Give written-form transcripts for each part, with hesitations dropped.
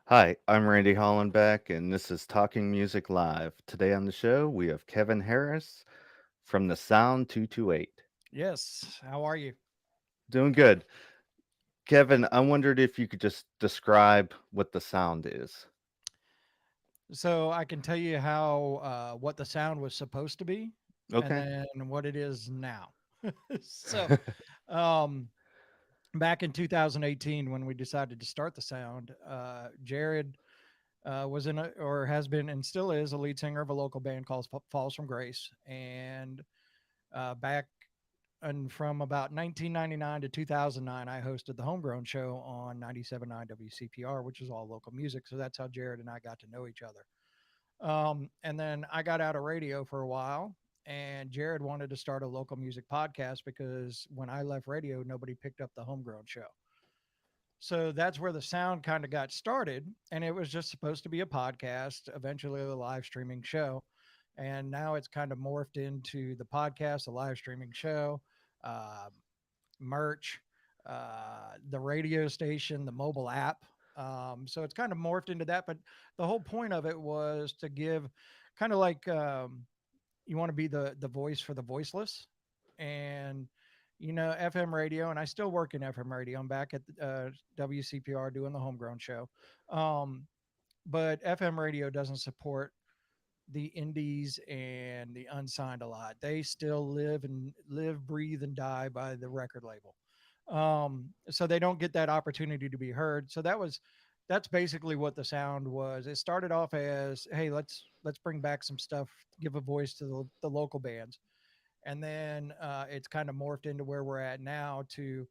Hi, I'm Randy Hollenbeck, and this is Talking Music Live. Today on the show, we have Kevin Harris from the Sound 228. Yes. How are you? Doing good. Kevin, I wondered if you could just describe what the sound is. So I can tell you how what the sound was supposed to be, and Okay. then what it is now. so um, back in 2018, when we decided to start the sound, Jared was in a, or has been and still is a lead singer of a local band called Falls from Grace, and back and from about 1999 to 2009, I hosted the Homegrown Show on 97.9 WCPR, which is all local music. So that's how Jared and I got to know each other. And then I got out of radio for a while, and Jared wanted to start a local music podcast because when I left radio, nobody picked up the Homegrown Show. So that's where the sound kind of got started. And it was just supposed to be a podcast, eventually a live streaming show. And now it's kind of morphed into the podcast, a live streaming show, uh, merch, the radio station, the mobile app. So it's kind of morphed into that. But the whole point of it was to give kind of like you want to be the voice for the voiceless, and FM radio, and I still work in FM radio. I'm back at WCPR doing the Homegrown Show, um, but FM radio doesn't support the indies and the unsigned a lot. They still live, breathe, and die by the record label. So they don't get that opportunity to be heard. So that's basically what the sound was. It started off as, hey, let's bring back some stuff, give a voice to the local bands, and then it's kind of morphed into where we're at now to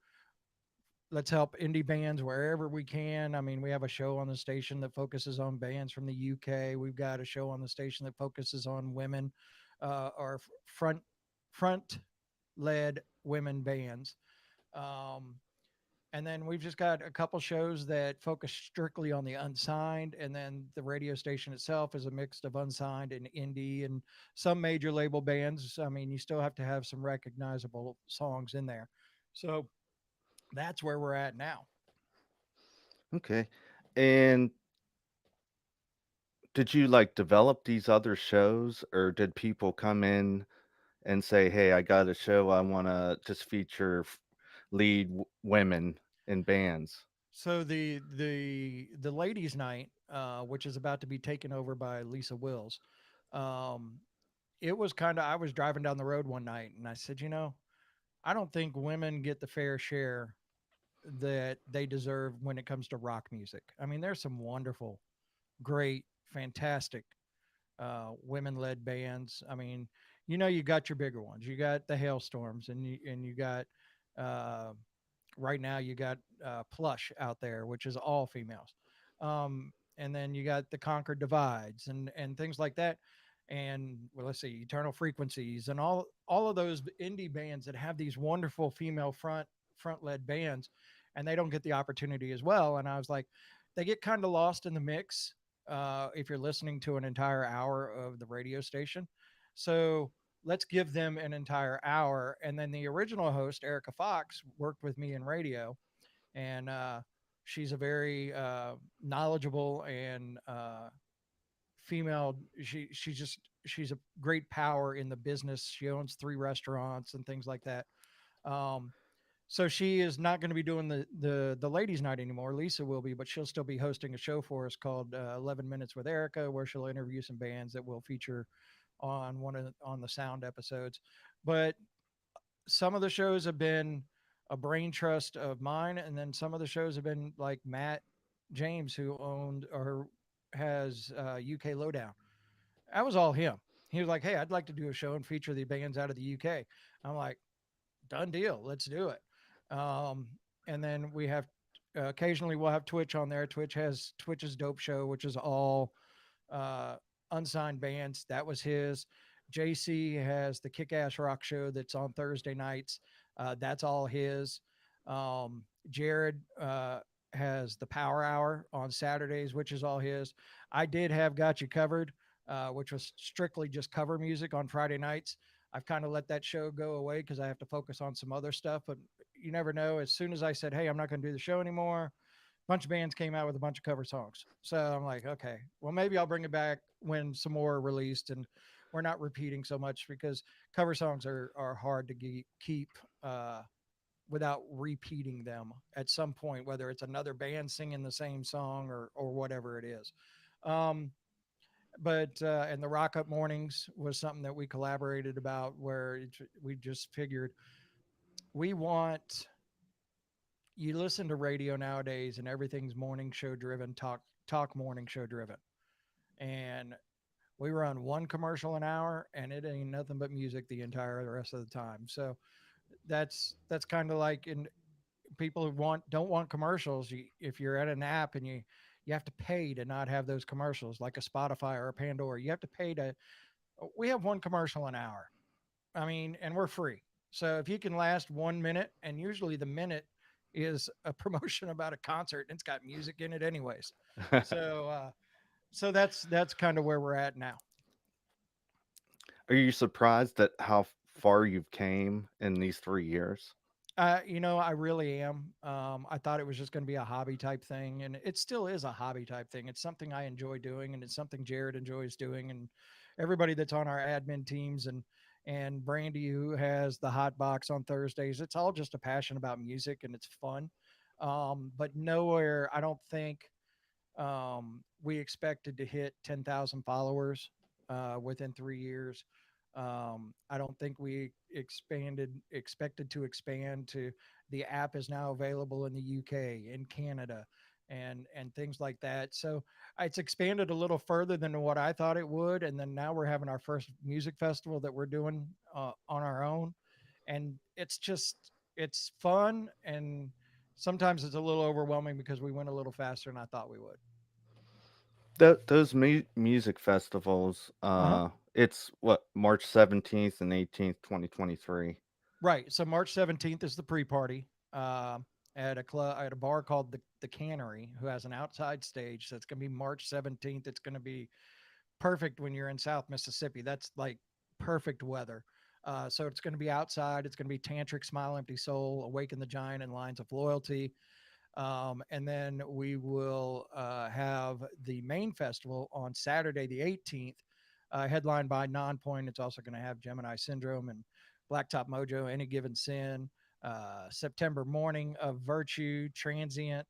let's help indie bands wherever we can. I mean, we have a show on the station that focuses on bands from the UK. We've got a show on the station that focuses on women, or front led women bands. Um, and then we've just got a couple shows that focus strictly on the unsigned. And then the radio station itself is a mix of unsigned and indie and some major label bands. I mean, you still have to have some recognizable songs in there. So that's where we're at now. Okay. And did you like develop these other shows, or did people come in and say, hey, I got a show, I want to just feature lead women in bands? So the ladies' night, which is about to be taken over by Lisa Wills, um, it was kind of I was driving down the road one night and I said, I don't think women get the fair share that they deserve when it comes to rock music. I mean, there's some wonderful, great, fantastic women-led bands. I mean, you got your bigger ones. You got the Hailstorms, and you got uh, right now you got Plush out there, which is all females. And then you got the Conquered Divides and things like that. And well, let's see, Eternal Frequencies and all of those indie bands that have these wonderful female front led bands, and they don't get the opportunity as well. And I was like, they get kind of lost in the mix if you're listening to an entire hour of the radio station. So let's give them an entire hour. And then the original host, Erica Fox, worked with me in radio, and she's a very knowledgeable and female. She's a great power in the business. She owns three restaurants and things like that. Um, so she is not going to be doing the ladies' night anymore. Lisa will be, but she'll still be hosting a show for us called 11 Minutes with Erica, where she'll interview some bands that will feature on the sound episodes. But some of the shows have been a brain trust of mine, and then some of the shows have been like Matt James, who owned or has UK Lowdown. That was all him. He was like, "Hey, I'd like to do a show and feature the bands out of the UK." I'm like, "Done deal, let's do it." Um, and then we have occasionally we'll have Twitch on there. Twitch has Twitch's Dope Show, which is all uh, unsigned bands. That was his. JC has the Kick Ass Rock Show that's on Thursday nights. That's all his. Jared has the Power Hour on Saturdays, which is all his. I did have Got You Covered, which was strictly just cover music on Friday nights. I've kind of let that show go away because I have to focus on some other stuff. But you never know. As soon as I said, "Hey, I'm not going to do the show anymore," bunch of bands came out with a bunch of cover songs. So I'm like, okay, well, maybe I'll bring it back when some more are released and we're not repeating so much because cover songs are hard to keep uh, without repeating them at some point, whether it's another band singing the same song or whatever it is. Um, but and the Rock Up Mornings was something that we collaborated about where we just figured we want you listen to radio nowadays and everything's morning show driven, talk morning show driven. And we run one commercial an hour and it ain't nothing but music the entire the rest of the time. So that's kind of like in people who don't want commercials. If you're at an app and you have to pay to not have those commercials like a Spotify or a Pandora. You have to pay to we have one commercial an hour. I mean, and we're free. So if you can last 1 minute, and usually the minute is a promotion about a concert, and it's got music in it, anyways. So, so that's kind of where we're at now. Are you surprised at how far you've came in these 3 years? I really am. I thought it was just going to be a hobby type thing, and it still is a hobby type thing. It's something I enjoy doing, and it's something Jared enjoys doing, and everybody that's on our admin teams and Brandy who has the hot box on Thursdays. It's all just a passion about music, and it's fun. But nowhere, I don't think we expected to hit 10,000 followers within 3 years. I don't think we expected to expand to the app is now available in the UK, in Canada, and things like that. So it's expanded a little further than what I thought it would. And then now we're having our first music festival that we're doing on our own, and it's fun and sometimes it's a little overwhelming because we went a little faster than I thought we would. Those music festivals, Uh huh. it's what, March 17th and 18th, 2023. Right. So March 17th is the pre-party at a club at a bar called the Cannery, who has an outside stage. So it's going to be March 17th. It's going to be perfect when you're in South Mississippi. That's like perfect weather. So it's going to be outside. It's going to be Tantric, Smile, Empty Soul, Awaken the Giant, and Lines of Loyalty. And then we will have the main festival on Saturday, the 18th, headlined by Nonpoint. It's also going to have Gemini Syndrome and Blacktop Mojo, Any Given Sin, September Morning of Virtue, Transient,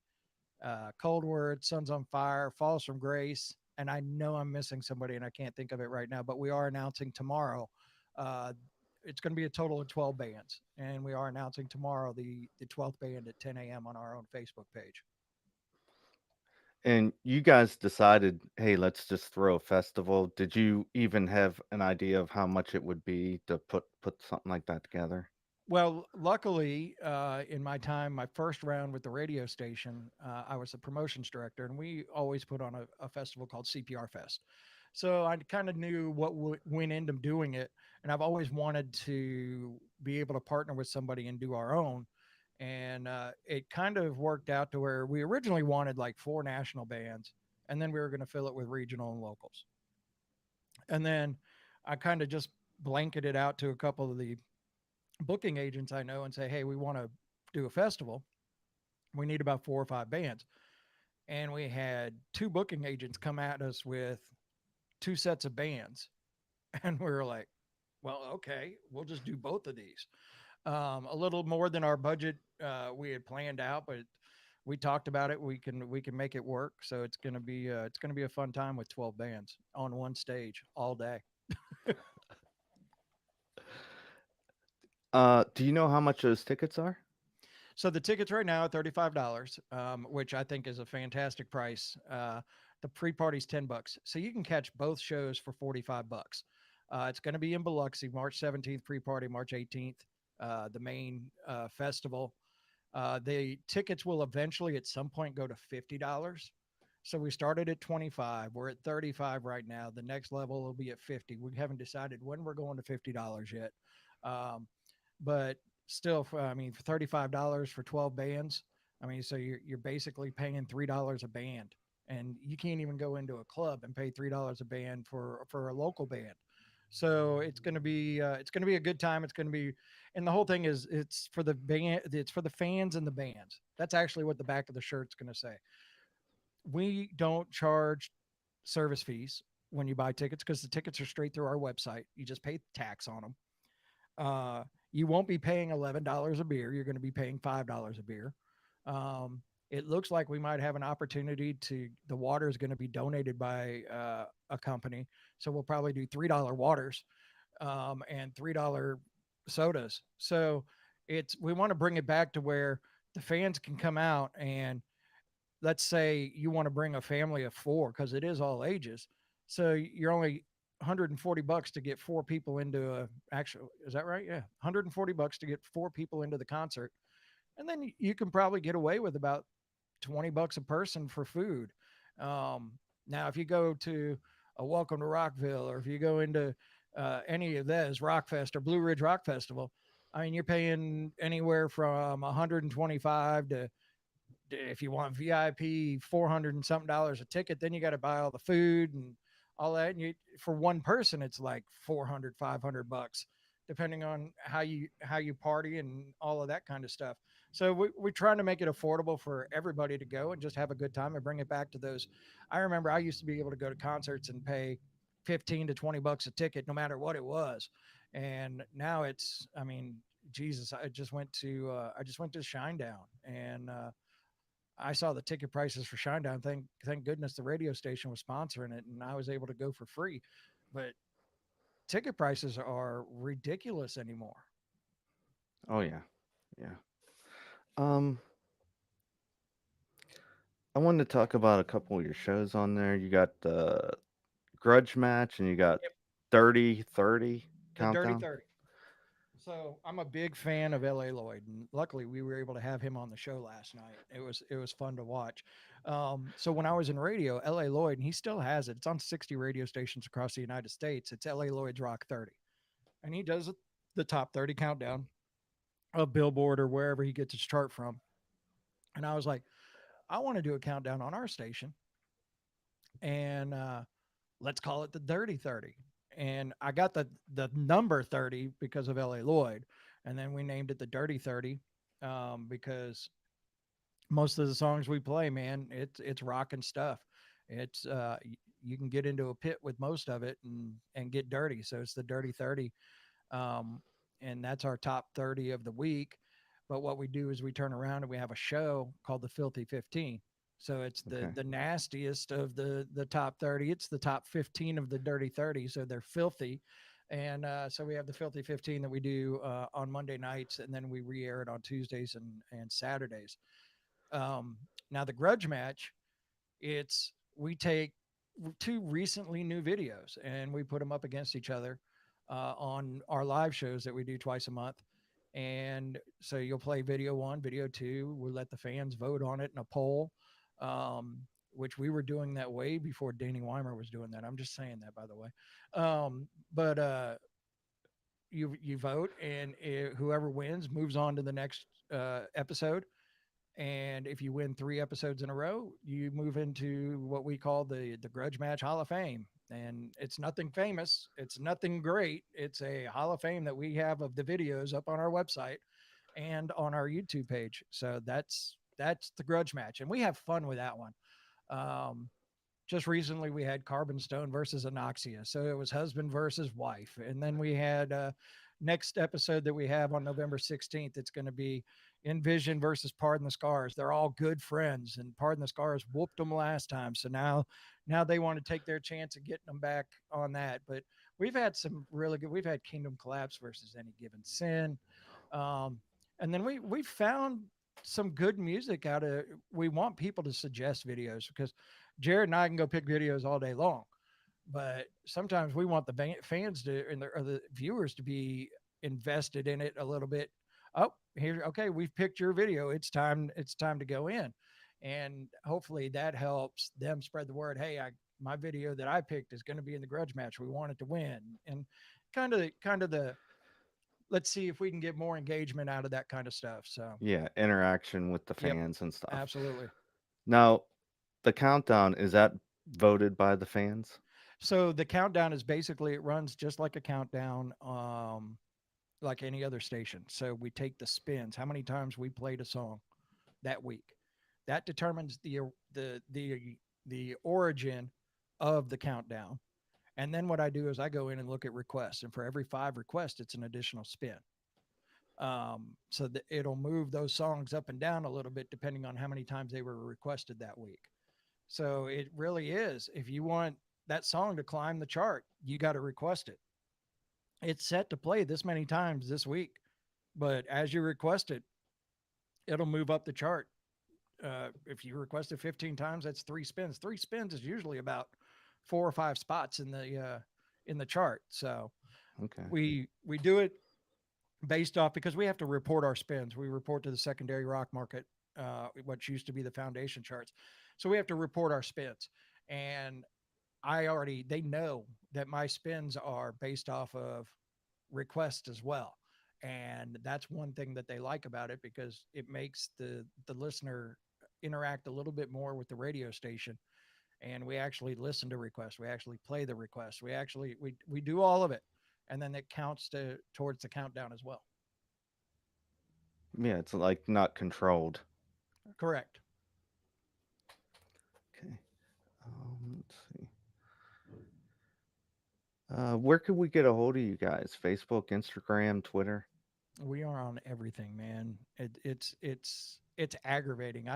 Cold Word, Suns on Fire, Falls from Grace. And I know I'm missing somebody and I can't think of it right now, but we are announcing tomorrow. Uh, it's going to be a total of 12 bands, and we are announcing tomorrow the 12th band at 10 a.m. on our own Facebook page. And you guys decided, hey, let's just throw a festival. Did you even have an idea of how much it would be to put something like that together? Well, luckily, in my time, my first round with the radio station, I was the promotions director, and we always put on a festival called CPR Fest. So I kind of knew what went into doing it, and I've always wanted to be able to partner with somebody and do our own. And it kind of worked out to where we originally wanted like four national bands, and then we were going to fill it with regional and locals. And then I kind of just blanketed out to a couple of the booking agents I know and say, hey, we want to do a festival. We need about four or five bands. And we had two booking agents come at us with two sets of bands. And we were like, well, okay, we'll just do both of these. A little more than our budget we had planned out, but we talked about it. We can make it work. So it's gonna be a fun time with 12 bands on one stage all day. Do you know how much those tickets are? So the tickets right now are $35, which I think is a fantastic price. The pre-party's $10, so you can catch both shows for $45. It's going to be in Biloxi, March 17th pre-party, March 18th, the main festival. The tickets will eventually, at some point, go to $50. So we started at 25. We're at 35 right now. The next level will be at 50. We haven't decided when we're going to $50 yet. Um, but still, I mean, for $35 for 12 bands, I mean, so you're basically paying $3 a band, and you can't even go into a club and pay $3 a band for a local band. So it's going to be a good time. It's going to be, and the whole thing is it's for the band, it's for the fans and the bands. That's actually what the back of the shirt's going to say. We don't charge service fees when you buy tickets because the tickets are straight through our website. You just pay tax on them. You won't be paying $11 a beer. You're going to be paying $5 a beer. It looks like we might have an opportunity to. The water is going to be donated by a company, so we'll probably do $3 waters and $3 sodas. So it's we want to bring it back to where the fans can come out and let's say you want to bring a family of four because it is all ages. So you're only $140 to get four people into a actual is that right? Yeah. $140 to get four people into the concert. And then you can probably get away with about $20 a person for food. Now if you go to a Welcome to Rockville or if you go into any of those Rockfest or Blue Ridge Rock Festival, I mean you're paying anywhere from 125 to if you want VIP, 400 and something dollars a ticket, then you got to buy all the food and all that. And you, for one person, it's like 400, $500, depending on how you party and all of that kind of stuff. So we're trying to make it affordable for everybody to go and just have a good time and bring it back to those. I remember I used to be able to go to concerts and pay 15 to $20 a ticket, no matter what it was. And now it's, I mean, Jesus, I just went to Shinedown and I saw the ticket prices for Shinedown. Thank goodness the radio station was sponsoring it, and I was able to go for free. But ticket prices are ridiculous anymore. Oh yeah, yeah. Um, I wanted to talk about a couple of your shows on there. You got the Grudge Match, and you got Yep. 30-30 The Dirty Countdown. 30. So I'm a big fan of L.A. Lloyd, and luckily we were able to have him on the show last night. It was fun to watch. So when I was in radio, L.A. Lloyd, and he still has it. It's on 60 radio stations across the United States. It's L.A. Lloyd's Rock 30, and he does the top 30 countdown of Billboard or wherever he gets his chart from. And I was like, I want to do a countdown on our station and let's call it the Dirty 30. And I got the number 30 because of LA Lloyd. And then we named it the Dirty 30 because most of the songs we play, man, it's rocking stuff. It's you can get into a pit with most of it and get dirty. So it's the Dirty 30, um, and that's our top 30 of the week. But what we do is we turn around and we have a show called the Filthy 15. So it's Okay. the nastiest of the top 30. It's the top 15 of the Dirty 30. So they're filthy. And so we have the Filthy 15 that we do on Monday nights, and then we re-air it on Tuesdays and Saturdays. Now the Grudge Match, it's we take two recently new videos and we put them up against each other on our live shows that we do twice a month. And so you'll play video one, video two. We'll let the fans vote on it in a poll, um, which we were doing that way before Danny Weimer was doing that. I'm just saying that, by the way. But you vote, and whoever wins moves on to the next episode. And if you win three episodes in a row, you move into what we call the Grudge Match Hall of Fame. And it's nothing famous, it's nothing great. It's a Hall of Fame that we have of the videos up on our website and on our YouTube page. So that's the Grudge Match, and we have fun with that one. Um, just recently we had Carbon Stone versus Anoxia, so it was husband versus wife. And then we had next episode that we have on November 16th, it's going to be Envision versus Pardon the Scars. They're all good friends, and Pardon the Scars whooped them last time, so now they want to take their chance of getting them back on that. But we've had some really good. We've had Kingdom Collapse versus Any Given Sin, um, and then we found some good music out of. We want people to suggest videos because Jared and I can go pick videos all day long, but sometimes we want the fans to and or the viewers to be invested in it a little bit. Oh, here, okay, we've picked your video. It's time to go in, and hopefully that helps them spread the word. Hey, my video that I picked is going to be in the Grudge Match. We want it to win, and kind of the let's see if we can get more engagement out of that kind of stuff. So, Yeah, interaction with the yep, fans and stuff. absolutely. Now, the countdown is that voted by the fans? So the countdown is basically, it runs just like a countdown, like any other station. So we take the spins, how many times we played a song that week. That determines the origin of the countdown. And then what I do is I go in and look at requests, and for every 5 requests, it's an additional spin. So that it'll move those songs up and down a little bit depending on how many times they were requested that week. So it really is. If you want that song to climb the chart, you got to request it. It's set to play this many times this week, but as you request it, it'll move up the chart. If you request it 15 times, that's 3 spins. 3 spins is usually about 4 or 5 spots in the chart. So Okay. we do it based off, because we have to report our spins. We report to the secondary rock market, what used to be the foundation charts. So we have to report our spins. And they know that my spins are based off of requests as well. And that's one thing that they like about it, because it makes the listener interact a little bit more with the radio station. And we actually listen to requests. We actually play the requests. We do all of it. And then it counts towards the countdown as well. Yeah, it's like not controlled. Correct. Okay. Let's see. Where could we get a hold of you guys? Facebook, Instagram, Twitter? We are on everything, man. It's aggravating.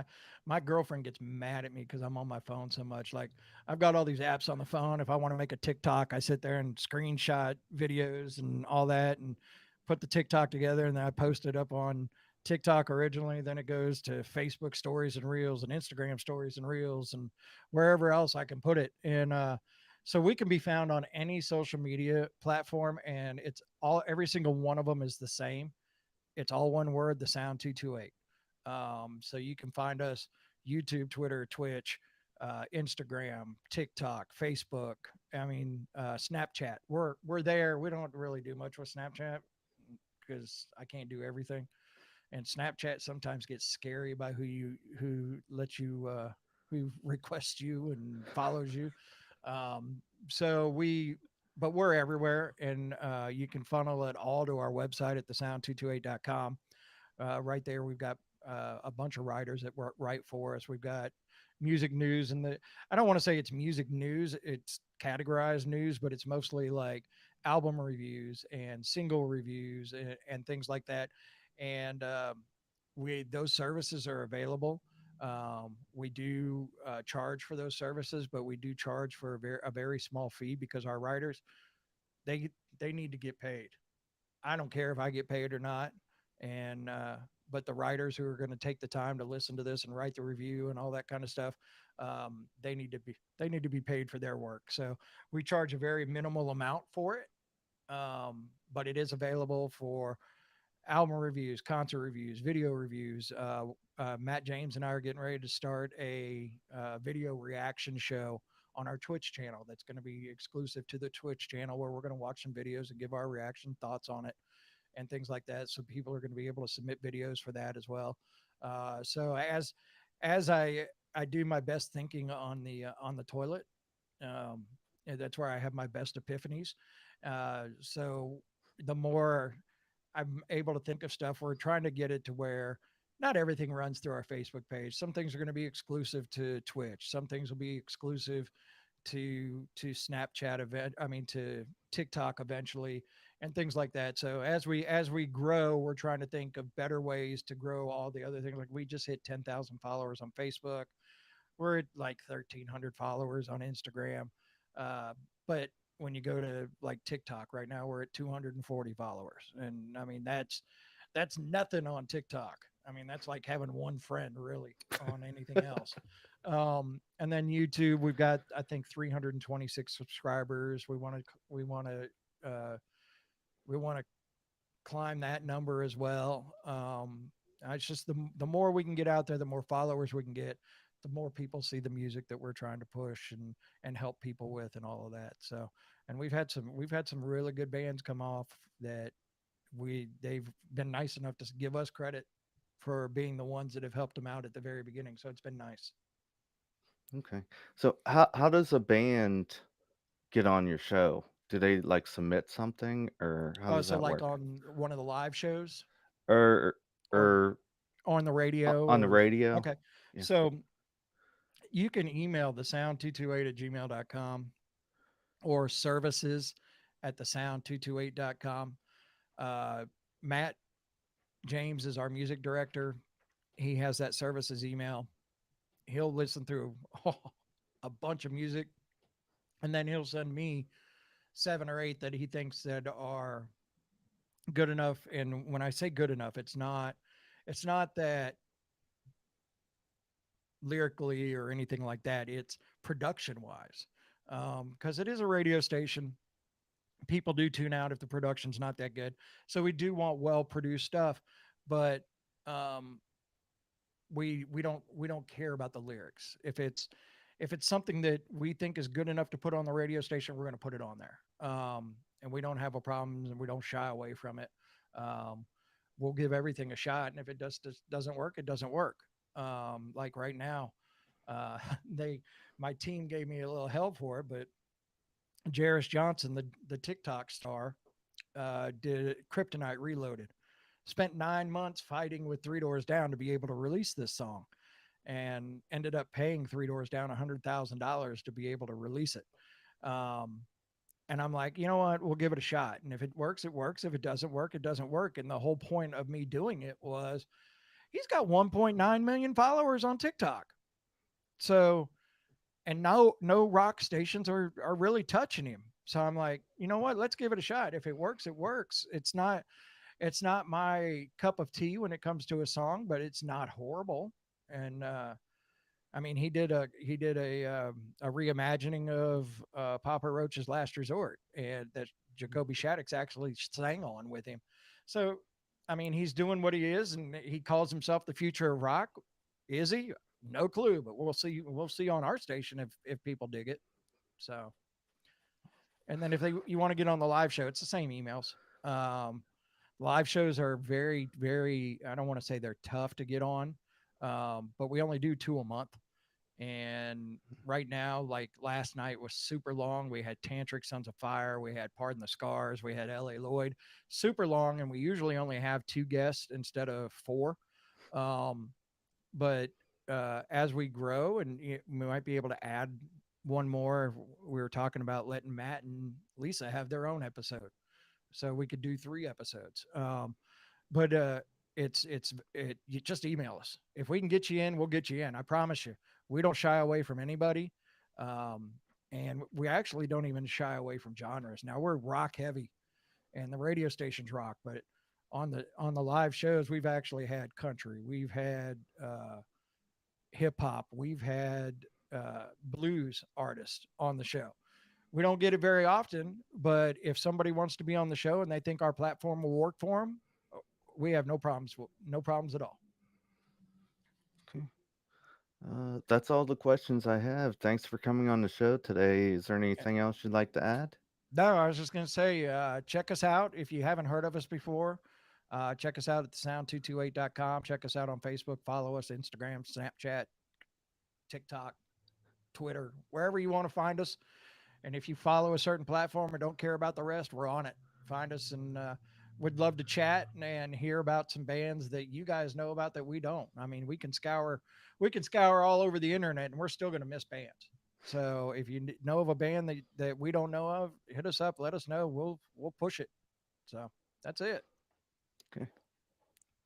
My girlfriend gets mad at me because I'm on my phone so much. Like, I've got all these apps on the phone. If I want to make a TikTok, I sit there and screenshot videos and all that, and put the TikTok together, and then I post it up on TikTok originally. Then it goes to Facebook stories and reels, and Instagram stories and reels, and wherever else I can put it. And so we can be found on any social media platform, and it's all every single one of them is the same. It's all one word, the sound 228. So you can find us YouTube, Twitter, Twitch, Instagram, TikTok, Facebook. Snapchat. We're there. We don't really do much with Snapchat because I can't do everything. And Snapchat sometimes gets scary by who lets you who requests you and follows you. So but we're everywhere, and you can funnel it all to our website at thesound228.com. Right there, we've got a bunch of writers that write for us. We've got music news, and I don't want to say it's music news, it's categorized news, but it's mostly like album reviews and single reviews, and things like that. And we those services are available. We do charge for those services, but we do charge for a very small fee, because our writers, they they need to get paid. I don't care if I get paid or not. And but the writers who are going to take the time to listen to this and write the review and all that kind of stuff, they need to be paid for their work. So we charge a very minimal amount for it, but it is available for album reviews, concert reviews, video reviews. Matt James and I are getting ready to start a video reaction show on our Twitch channel that's going to be exclusive to the Twitch channel, where we're going to watch some videos and give our reaction thoughts on it and things like that. So people are going to be able to submit videos for that as well. So as I do my best thinking on the toilet, um, and that's where I have my best epiphanies. So the more I'm able to think of stuff, we're trying to get it to where not everything runs through our Facebook page. Some things are going to be exclusive to Twitch. Some things will be exclusive to Snapchat event. I mean, to TikTok eventually, and things like that. So as we grow, we're trying to think of better ways to grow all the other things. Like, we just hit 10,000 followers on Facebook. We're at like 1,300 followers on Instagram. But when you go to like TikTok right now, we're at 240 followers. And I mean, that's nothing on TikTok. I mean, that's like having one friend really on anything else. And then YouTube, we've got, I think, 326 subscribers. Uh, we want to climb that number as well. It's just the more we can get out there, the more followers we can get, the more people see the music that we're trying to push and help people with, and all of that. So, and we've had some really good bands come off that they've been nice enough to give us credit for being the ones that have helped them out at the very beginning. So it's been nice. Okay. So how does a band get on your show? Do they, like, submit something, or how Oh, does so that like work? on one of the live shows Or or or on the radio on the or radio? okay. Yeah. So you can email the sound228 at gmail.com or services at the sound228.com. Uh, Matt James is our music director. He has that services email. He'll listen through a bunch of music and then he'll send me 7 or 8 that he thinks that are good enough. And when I say good enough, it's not that lyrically or anything like that. It's production wise, because it is a radio station. People do tune out if the production's not that good. So we do want well produced stuff, but um, we don't care about the lyrics. If it's something that we think is good enough to put on the radio station, we're going to put it on there. And we don't have a problem, and we don't shy away from it. Um, we'll give everything a shot, and if it doesn't work, it doesn't work. Like right now, uh, they my team gave me a little hell for it, but Jarris Johnson, the TikTok star, did Kryptonite Reloaded. Spent 9 months fighting with Three Doors Down to be able to release this song, and ended up paying Three Doors Down $100,000 to be able to release it. Um, and I'm like, you know what? We'll give it a shot. And if it works, it works. If it doesn't work, it doesn't work. And the whole point of me doing it was he's got 1.9 million followers on TikTok. So, and no rock stations are really touching him. So I'm like, you know what? Let's give it a shot. If it works, it works. It's not my cup of tea when it comes to a song, but it's not horrible. And I mean, he did a reimagining of Papa Roach's Last Resort, and that Jacoby Shaddix actually sang on with him. So, I mean, he's doing what he is, and he calls himself the future of rock. Is he? No clue, but we'll see. We'll see on our station if people dig it. So, and then if they you want to get on the live show, it's the same emails. Um, Live shows are very, very. I don't want to say they're tough to get on, but we only do 2 a month. And right now, like last night was super long. We had Tantric Sons of Fire, we had Pardon the Scars, we had L.A. Lloyd, super long, and we usually only have 2 guests instead of 4. Um, but as we grow, and we might be able to add one more. We were talking about letting Matt and Lisa have their own episode, so we could do 3 episodes. But you just email us. If we can get you in, we'll get you in. I promise you. We don't shy away from anybody. Um, and we actually don't even shy away from genres. Now we're rock heavy and the radio stations rock, but on the live shows, we've actually had country, we've had hip hop, we've had blues artists on the show. We don't get it very often, but if somebody wants to be on the show and they think our platform will work for them, we have no problems at all. Okay. That's all the questions I have. Thanks for coming on the show today. Is there anything else you'd like to add? No, I was just going to say, check us out if you haven't heard of us before. Check us out at thesound228.com. Check us out on Facebook. Follow us, Instagram, Snapchat, TikTok, Twitter, wherever you want to find us. And if you follow a certain platform or don't care about the rest, we're on it. Find us, and we'd love to chat and hear about some bands that you guys know about that we don't. I mean, we can scour all over the internet, and we're still going to miss bands. So if you know of a band that we don't know of, hit us up. Let us know. We'll push it. So that's it. Okay.